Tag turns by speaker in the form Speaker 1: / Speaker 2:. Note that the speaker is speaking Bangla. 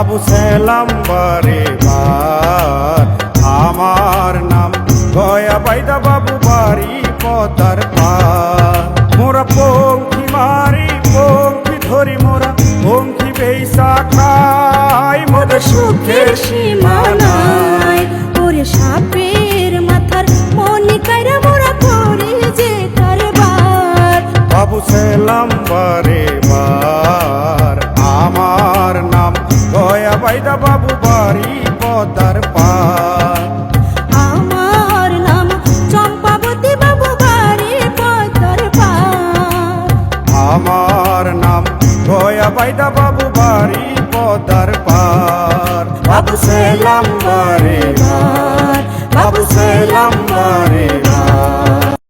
Speaker 1: বাবু সেলাম বারে বার, আমার নাম গয়া বাইদা বাবু বাড়ি পদার পার। মোরা পঙ্খি মারি পঙ্খি ধরি, মোরা পঙ্খি বেইসা খাই, মোদের সুখের সীমা নাই।
Speaker 2: ওরে সাপের মাথার মনি কাইরা মোরা করি যে কারবার।
Speaker 1: বাবু সেলাম বারে বার, আমার নাম গয়া বাইদা বাবু বাড়ি পদার পার।
Speaker 2: আমার নাম চম্পাবতী বাবু বাড়ি পদার পার।
Speaker 1: আমার নাম গয়া বাইদা বাবু বাড়ি পদার পার। বাবু সেলাম বারে বার, বাবু সেলাম বারে বার।